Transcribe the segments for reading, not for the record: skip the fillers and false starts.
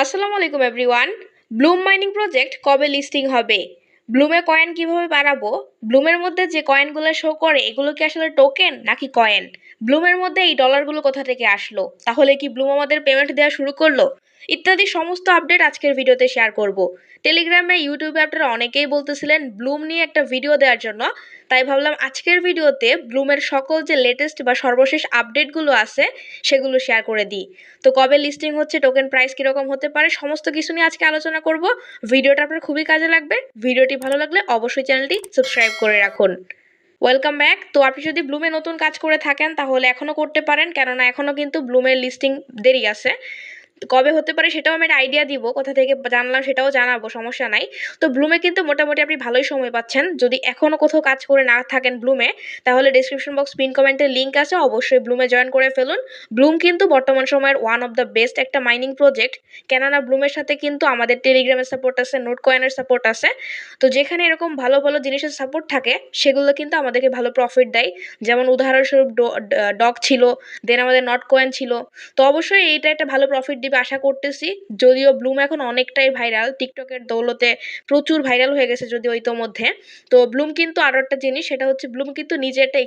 আসসালামু আলাইকুম everyone. Bloom mining project কবে লিস্টিং হবে? ব্লুমে কয়েন কিভাবে বাড়াবো? ব্লুমের মধ্যে যে কয়েনগুলো শো করে এগুলো কি আসলে টোকেন নাকি কয়েন? ব্লুমের মধ্যে এই ডলারগুলো কোথা থেকে আসলো? তাহলে কি ব্লুম আমাদের পেমেন্ট দেওয়া শুরু করলো? ইত্যাদি সমস্ত আপডেট আজকের ভিডিওতে শেয়ার করব। টেলিগ্রামে, ইউটিউবে আপনারা অনেকেই বলতেছিলেন ব্লুম নিয়ে একটা ভিডিও দেওয়ার জন্য। তাই ভাবলাম আজকের ভিডিওতে ব্লুমের সকল যে লেটেস্ট বা সর্বশেষ আপডেটগুলো আছে সেগুলো শেয়ার করে দিই। তো কবে লিস্টিং হচ্ছে, টোকেন প্রাইস কিরকম হতে পারে, সমস্ত কিছু নিয়ে আজকে আলোচনা করব। ভিডিওটা আপনার খুবই কাজে লাগবে। ভিডিওটি ভালো লাগলে অবশ্যই চ্যানেলটি সাবস্ক্রাইব করে রাখুন। Welcome back. তো আপনি যদি ব্লুমে নতুন কাজ করে থাকেন তাহলে এখনও করতে পারেন, কেননা এখনও কিন্তু ব্লুমের লিস্টিং দেরি আছে। কবে হতে পারে সেটাও আমি একটা আইডিয়া দিব, কোথা থেকে জানলাম সেটাও জানাবো, সমস্যা নাই। তো ব্লুমে কিন্তু মোটামুটি আপনি ভালোই সময় পাচ্ছেন। যদি এখনও কোথাও কাজ করে না থাকেন ব্লুমে, তাহলে ডিসক্রিপশন বক্স পিন কমেন্টের লিঙ্ক আছে, অবশ্যই ব্লুমে জয়েন করে ফেলুন। ব্লুম কিন্তু বর্তমান সময়ের ওয়ান অফ দ্য বেস্ট একটা মাইনিং প্রজেক্ট, কেননা ব্লুমের সাথে কিন্তু আমাদের টেলিগ্রামের সাপোর্ট আছে, নোট কয়েনের সাপোর্ট আছে। তো যেখানে এরকম ভালো ভালো জিনিসের সাপোর্ট থাকে সেগুলো কিন্তু আমাদেরকে ভালো প্রফিট দেয়। যেমন উদাহরণস্বরূপ ডগ ছিল, দেন আমাদের নট কয়েন ছিল। তো অবশ্যই এইটা একটা ভালো প্রফিট দিবে আশা করতেছি। যদিও ব্লুম এখন অনেকটাই ভাইরাল, টিকটকের দৌলতে প্রচুর ভাইরাল হয়ে গেছে যদিও ইতোমধ্যে। তো ব্লুম কিন্তু আরও একটা জিনিস, সেটা হচ্ছে ব্লুম কিন্তু নিজে একটা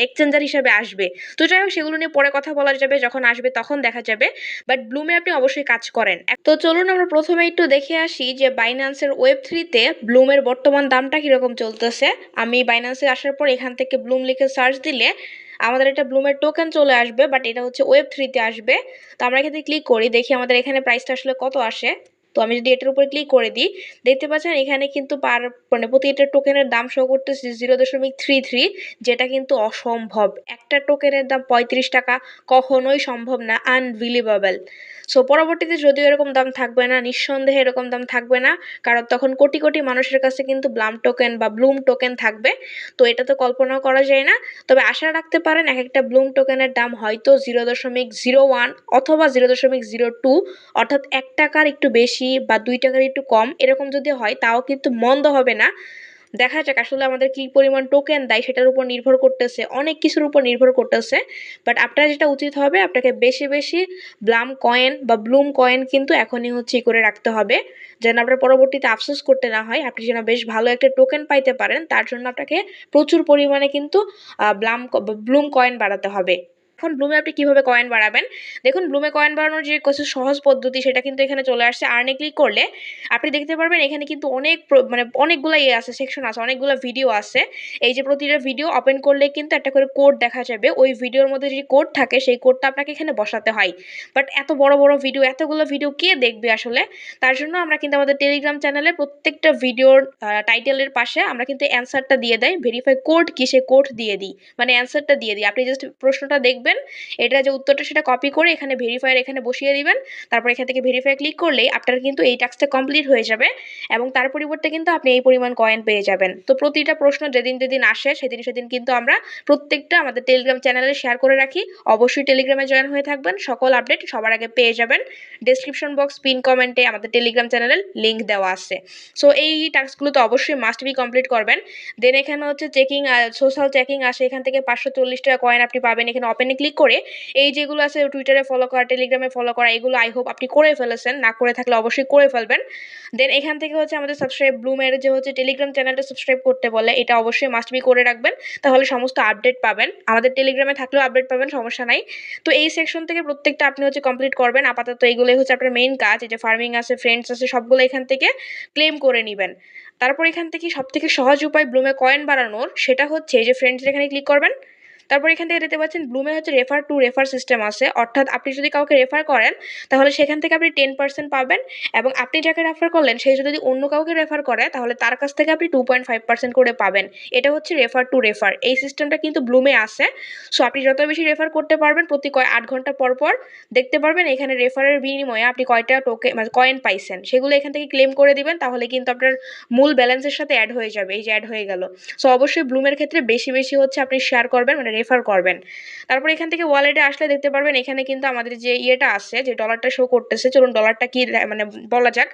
এক্সচেঞ্জার হিসাবে আসবে। তো যাই হোক, সেগুলো নিয়ে পরে কথা বলা যাবে, যখন আসবে তখন দেখা যাবে। বাট ব্লুমে আপনি অবশ্যই কাজ করেন। তো চলুন আমরা প্রথমে একটু দেখে আসি যে বাইন্যান্সের ওয়েব3-তে ব্লুমের বর্তমান দামটা কীরকম চলতেছে। আমি বাইন্যান্সে আসার পর এখান থেকে ব্লুম লিখে সার্চ দিলে আমাদের একটা ব্লুমের টোকেন চলে আসবে, বাট এটা হচ্ছে ওয়েব3-তে আসবে। তো আমরা এখানে ক্লিক করি, দেখি আমাদের এখানে প্রাইসটা আসলে কত আসে। তো আমি যদি এটার উপর ক্লিক করে দিই, দেখতে পাচ্ছেন এখানে কিন্তু প্রতি একটা টোকেনের দাম শো করতেছে 0.33, যেটা কিন্তু অসম্ভব। একটা টোকেনের দাম 35 টাকা কখনোই সম্ভব না, আনবিলিভেবল। সো পরবর্তীতে যদিও এরকম দাম থাকবে না, নিঃসন্দেহে এরকম দাম থাকবে না, কারণ তখন কোটি কোটি মানুষের কাছে কিন্তু ব্লুম টোকেন থাকবে। তো এটা তো কল্পনাও করা যায় না। তবে আশা রাখতে পারেন এক একটা ব্লুম টোকেনের দাম হয়তো 0.01 অথবা 0.02, অর্থাৎ 1 টাকার একটু বেশি বা 2 টাকার একটু কম, এরকম যদি হয় তাও কিন্তু মন্দ হবে না। দেখা যাক আসলে আমাদের কি পরিমাণ টোকেন দেয়, সেটার উপর নির্ভর করতেছে, অনেক কিছুর উপর নির্ভর করতেছে। বাট আপনার যেটা উচিত হবে, আপনাকে বেশি বেশি ব্লুম কয়েন কিন্তু এখনই হচ্ছে করে রাখতে হবে, যেন আপনার পরবর্তীতে আফসোস করতে না হয়। আপনি যেন বেশ ভালো একটা টোকেন পাইতে পারেন, তার জন্য আপনাকে প্রচুর পরিমাণে কিন্তু ব্লুম কয়েন বাড়াতে হবে। এখন ব্লুমে আপনি কিভাবে কয়েন বাড়াবেন? দেখুন, ব্লুমে কয়েন বাড়ানোর যে কিছু সহজ পদ্ধতি সেটা কিন্তু এখানে চলে আসছে। আর্নে ক্লিক করলে আপনি দেখতে পারবেন এখানে কিন্তু অনেকগুলো আছে, সেকশন আছে, অনেকগুলো ভিডিও আছে। এই যে প্রতিটা ভিডিও ওপেন করলে কিন্তু একটা করে কোড দেখা যাবে। ওই ভিডিওর মধ্যে যে কোড থাকে সেই কোডটা আপনাকে এখানে বসাতে হয়। বাট এত বড় বড় ভিডিও, এতগুলো ভিডিও কে দেখবে আসলে? তার জন্য আমরা কিন্তু আমাদের টেলিগ্রাম চ্যানেলে প্রত্যেকটা ভিডিওর টাইটেলের পাশে আমরা কিন্তু অ্যান্সারটা দিয়ে দেয়, ভেরিফাই কোড কি সে কোড দিয়ে দিই, মানে অ্যান্সারটা দিয়ে দিই। আপনি জাস্ট প্রশ্নটা দেখবেন, এটা যে উত্তরটা সেটা কপি করে এখানে ভেরিফাইয়ের এখানে বসিয়ে দিবেন। তারপর এখান থেকে ভেরিফাই ক্লিক করলেই আপনার কিন্তু এই টাস্কটা কমপ্লিট হয়ে যাবে, এবং তার পরিবর্তে কিন্তু আপনি এই পরিমাণ কয়েন পেয়ে যাবেন। তো প্রতিটা প্রশ্ন যেদিন যেদিন আসে সেদিন কিন্তু আমরা প্রত্যেকটা আমাদের টেলিগ্রাম চ্যানেলে শেয়ার করে রাখি। অবশ্যই টেলিগ্রামে জয়েন হয়ে থাকবেন, সকল আপডেট সবার আগে পেয়ে যাবেন। ডেসক্রিপশন বক্স পিন কমেন্টে আমাদের টেলিগ্রাম চ্যানেলের লিঙ্ক দেওয়া আছে। সো এই টাস্কগুলো তো অবশ্যই মাস্ট বি কমপ্লিট করবেন। দেন এখানে হচ্ছে সোশ্যাল চেকিং আসে, এখান থেকে 540 টাকা কয়েন আপনি পাবেন। এখানে ওপেনে ক্লিক করে এই যেগুলো আছে টুইটারে ফলো করা, টেলিগ্রামে ফলো করা, এগুলো আই হোপ আপনি করে ফেলেছেন, না করে থাকলে অবশ্যই করে ফেলবেন। দেন এখান থেকে হচ্ছে আমাদের ব্লুমের যে হচ্ছে টেলিগ্রাম চ্যানেলটা সাবস্ক্রাইব করতে বলে, এটা অবশ্যই মাস্ট বি করে রাখবেন, তাহলে সমস্ত আপডেট পাবেন। আমাদের টেলিগ্রামে থাকলেও আপডেট পাবেন, সমস্যা নাই। তো এই সেকশন থেকে প্রত্যেকটা আপনি হচ্ছে কমপ্লিট করবেন। আপাতত এইগুলোই হচ্ছে আপনার মেইন কাজ। এই যে ফার্মিং আছে, ফ্রেন্ডস আছে, সবগুলো এখান থেকে ক্লেম করে নেবেন। তারপর এখান থেকে সব থেকে সহজ উপায় ব্লুমে কয়েন বাড়ানোর, সেটা হচ্ছে এই যে ফ্রেন্ডস এখানে ক্লিক করবেন। তারপর এখান থেকে দেখতে পাচ্ছেন ব্লুমে হচ্ছে রেফার সিস্টেম আছে, অর্থাৎ আপনি যদি কাউকে রেফার করেন তাহলে সেখান থেকে আপনি 10% পাবেন, এবং আপনি যাকে রেফার করলেন সেই যদি অন্য কাউকে রেফার করে তাহলে তার কাছ থেকে আপনি 2.5% করে পাবেন। এটা হচ্ছে রেফার। এই সিস্টেমটা কিন্তু ব্লুমে আছে। সো আপনি যত বেশি রেফার করতে পারবেন, প্রতি 8 ঘন্টা পর পর দেখতে পারবেন এখানে রেফারের বিনিময়ে আপনি কয়টা কয়েন পাইছেন, সেগুলো এখান থেকে ক্লেম করে দিবেন, তাহলে কিন্তু আপনার মূল ব্যালেন্সের সাথে অ্যাড হয়ে যাবে। এই যে অ্যাড হয়ে গেল। সো অবশ্যই ব্লুমের ক্ষেত্রে বেশি বেশি হচ্ছে আপনি শেয়ার করবেন, মানে রেফার করবেন। তারপর এখান থেকে ওয়ালেটে আসলে দেখতে পারবেন এখানে কিন্তু আমাদের যে ইয়েটা আছে, যে ডলারটা শো করতেছে, চলুন ডলারটা কি মানে বলা যাক।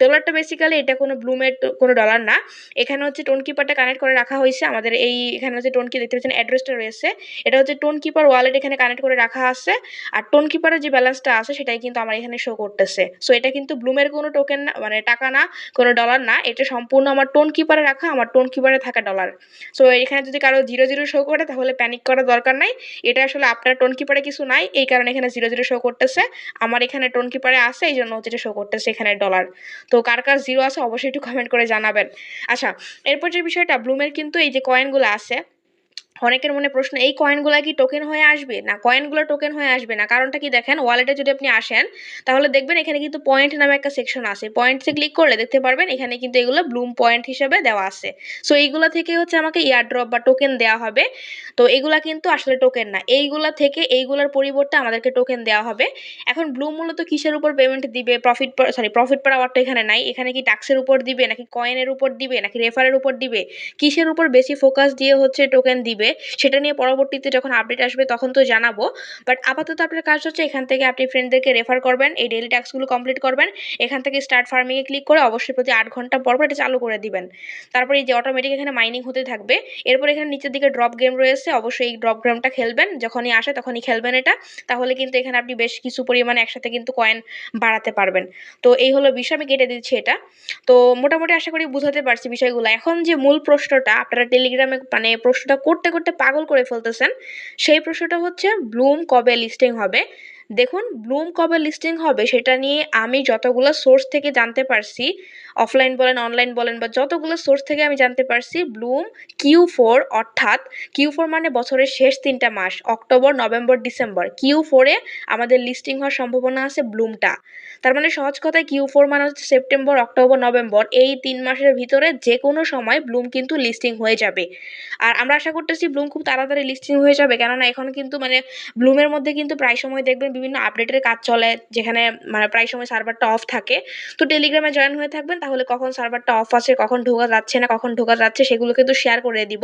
ডলারটা বেসিক্যালি এটা কোনো ব্লুমের কোনো ডলার না, এখানে হচ্ছে টোন কিপারটা কানেক্ট করে রাখা হয়েছে আমাদের এই, এখানে হচ্ছে টোন কি দেখতে পাচ্ছেন অ্যাড্রেসটা রয়েছে, এটা হচ্ছে টোন কিপার ওয়ালেট এখানে কানেক্ট করে রাখা আছে। আর টোন কিপারের যে ব্যালেন্সটা আছে সেটাই কিন্তু আমার এখানে শো করতেছে। সো এটা কিন্তু ব্লুমের কোনো টোকেন না, মানে টাকা না, কোনো ডলার না, এটা সম্পূর্ণ আমার টোন কিপারে রাখা, আমার টোন কিপারে থাকা ডলার। সো এখানে যদি কারো 0 0 শো করে তাহলে প্যানিক করার দরকার নাই, এটা আসলে আপনার টোন কিপারে কিছু নাই এই কারণে এখানে 0 0 শো করতেছে, আমার এখানে টোন কিপারে আছে এই জন্য হচ্ছে এটা শো করতেছে এখানে ডলার। তো কার কার 0 আছে অবশ্যই একটু কমেন্ট করে জানাবেন। আচ্ছা, এরপর যে বিষয়টা, ব্লুমের কিন্তু এই যে কয়েনগুলো আছে, অনেকের মনে প্রশ্ন, এই কয়েনগুলো কি টোকেন হয়ে আসবে না? কয়েনগুলো টোকেন হয়ে আসবে না, কারণটা কি দেখেন, ওয়ালেটে যদি আপনি আসেন তাহলে দেখবেন এখানে কিন্তু পয়েন্ট নামে একটা সেকশন আছে, পয়েন্টসে ক্লিক করলে দেখতে পারবেন এখানে কিন্তু এগুলো ব্লুম পয়েন্ট হিসেবে দেওয়া আছে। সো এইগুলা থেকে হচ্ছে আমাকে ইয়ারড্রপ বা টোকেন দেওয়া হবে। তো এগুলা কিন্তু আসলে টোকেন না, এইগুলা থেকে এইগুলার পরিবর্তে আমাদেরকে টোকেন দেওয়া হবে। এখন ব্লুম মূলত কিসের উপর পেমেন্ট দিবে, প্রফিট পার আওয়ারটা এখানে নাই, এখানে কি ট্যাক্সের উপর দিবে নাকি কয়েনের উপর দিবে নাকি রেফারের উপর দিবে, কিসের উপর বেশি ফোকাস দিয়ে হচ্ছে টোকেন দিবে সেটা নিয়ে পরবর্তীতে যখন আপডেট আসবে তখন তো জানাবো। বাট আপাতত আপনার কাজ হচ্ছে এখান থেকে আপনি ফ্রেন্ডদেরকে রেফার করবেন, এই ডেইলি টাস্কগুলো কমপ্লিট করবেন, এখান থেকে স্টার্ট ফার্মিংয়ে ক্লিক করে অবশ্যই প্রতি 8 ঘন্টা পর পর এটা চালু করে দিবেন। তারপরে এই যে অটোমেটিক এখানে মাইনিং হতে থাকবে। এরপর এখানে নিচের দিকে ড্রপ গেম রয়েছে, অবশ্যই এই ড্রপ গেমটা খেলবেন, যখনই আসে তখনই খেলবেন এটা, তাহলে কিন্তু এখানে আপনি বেশ কিছু পরিমাণে একসাথে কিন্তু কয়েন বাড়াতে পারবেন। তো এই হলো বিষয়, আমি কেটে দিচ্ছি এটা। তো মোটামুটি আশা করি বুঝাতে পারছি বিষয়গুলো। এখন যে মূল প্রশ্নটা আপনারা টেলিগ্রামে মানে প্রশ্নটা করতে করতে পাগল করে ফেলতেছেন, সেই প্রশ্নটা হচ্ছে ব্লুম কবে লিস্টিং হবে। দেখুন, ব্লুম কবে লিস্টিং হবে সেটা নিয়ে আমি যতগুলো সোর্স থেকে জানতে পারছি, অফলাইন বলেন অনলাইন বলেন বা যতগুলো সোর্স থেকে আমি জানতে পারছি, ব্লুম Q4, অর্থাৎ Q4 মানে বছরের শেষ 3টা মাস, অক্টোবর নভেম্বর ডিসেম্বর, Q4-এ আমাদের লিস্টিং হওয়ার সম্ভাবনা আছে ব্লুমটা। তার মানে সহজ কথায় Q4 মানে হচ্ছে সেপ্টেম্বর অক্টোবর নভেম্বর, এই 3 মাসের ভিতরে যে কোনো সময় ব্লুম কিন্তু লিস্টিং হয়ে যাবে। আর আমরা আশা করতেছি ব্লুম খুব তাড়াতাড়ি লিস্টিং হয়ে যাবে, কেননা এখন কিন্তু মানে ব্লুমের মধ্যে কিন্তু প্রায় সময় দেখবেন বিভিন্ন আপডেটের কাজ চলে, যেখানে মানে প্রায় সময় সার্ভারটা অফ থাকে। তো টেলিগ্রামে জয়েন হয়ে থাকবেন, তাহলে কখন সার্ভারটা অফ আছে, কখন ঢোকা যাচ্ছে না, কখন ঢোকা যাচ্ছে সেগুলো কিন্তু শেয়ার করে দিব।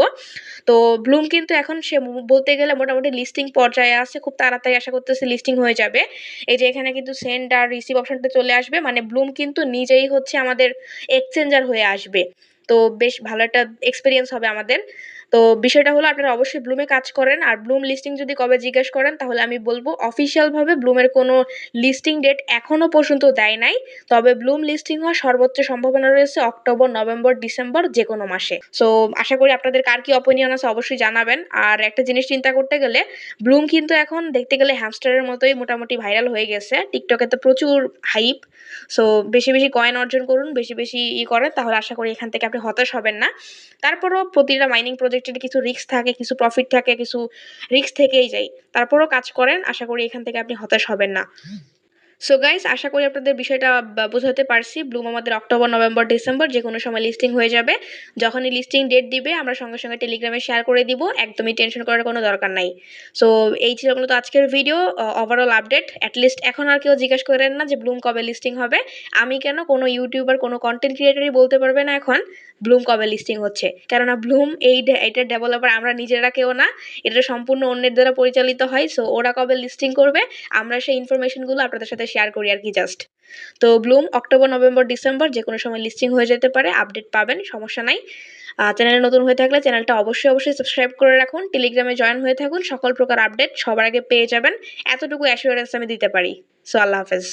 তো ব্লুম কিন্তু এখন সে বলতে গেলে মোটামুটি লিস্টিং পর্যায়ে আছে, খুব তাড়াতাড়ি আশা করতেছি লিস্টিং হয়ে যাবে। এই যে এখানে কিন্তু সেন্ড আর রিসিভ অপশনটা চলে আসবে, মানে ব্লুম কিন্তু নিজেই হচ্ছে আমাদের এক্সচেঞ্জার হয়ে আসবে। তো বেশ ভালো একটা এক্সপিরিয়েন্স হবে আমাদের। তো বিষয়টা হলো আপনারা অবশ্যই ব্লুমে কাজ করেন। আর ব্লুম লিস্টিং যদি কবে জিজ্ঞেস করেন তাহলে আমি বলবো অফিসিয়ালভাবে ব্লুমের কোনো লিস্টিং ডেট এখনো পর্যন্ত দেয় নাই। তবে ব্লুম লিস্টিং হওয়ার সর্বোচ্চ সম্ভাবনা রয়েছে অক্টোবর নভেম্বর ডিসেম্বর যে কোনো মাসে। সো আশা করি আপনাদের কার কি অপিনিয়ন আছে অবশ্যই জানাবেন। আর একটা জিনিস চিন্তা করতে গেলে ব্লুম কিন্তু এখন দেখতে গেলে হ্যামস্টারের মতোই মোটামুটি ভাইরাল হয়ে গেছে, টিকটকে তো প্রচুর হাইপ। সো বেশি বেশি কয়েন অর্জন করুন, বেশি বেশি করেন, তাহলে আশা করি এখান থেকে আপনি হতাশ হবেন না। তারপরও প্রতিটা মাইনিং প্রজেক্টের কিছু রিস্ক থাকে, কিছু প্রফিট থাকে, কিছু রিস্ক থেকেই যায়। তারপরও কাজ করেন, আশা করি এখান থেকে আপনি হতাশ হবেন না। সো গাইস, আশা করি আপনাদের বিষয়টা বোঝাতে পারছি। ব্লুম আমাদের অক্টোবর নভেম্বর ডিসেম্বর যে কোনো সময় লিস্টিং হয়ে যাবে। যখনই লিস্টিং ডেট দিবে আমরা সঙ্গে সঙ্গে টেলিগ্রামে শেয়ার করে দিব, একদমই টেনশন করার কোনো দরকার নাই। সো এই ছিল মূলত আজকের ভিডিও, ওভারঅল আপডেট। অ্যাটলিস্ট এখন আর কেউ জিজ্ঞেস করেন না যে ব্লুম কবে লিস্টিং হবে। আমি কেন, কোনো ইউটিউবার কোনো কন্টেন্ট ক্রিয়েটারই বলতে পারবে না এখন ব্লুম কবে লিস্টিং হচ্ছে, কেননা ব্লুম এইটার ডেভেলপার আমরা নিজেরা কেউ না, এটা সম্পূর্ণ অন্যের দ্বারা পরিচালিত হয়। সো ওরা কবে লিস্টিং করবে আমরা সেই ইনফরমেশনগুলো আপনাদের সাথে শেয়ার করি আর কি জাস্ট। তো ব্লুম অক্টোবর নভেম্বর ডিসেম্বর যে কোনো সময় লিস্টিং হয়ে যেতে পারে, আপডেট পাবেন, সমস্যা নাই। চ্যানেলে নতুন হয়ে থাকলে চ্যানেলটা অবশ্যই সাবস্ক্রাইব করে রাখুন, টেলিগ্রামে জয়েন হয়ে থাকুন, সকল প্রকার আপডেট সবার আগে পেয়ে যাবেন, এতটুকু অ্যাসুরেন্স আমি দিতে পারি। সো আল্লাহ হাফেজ।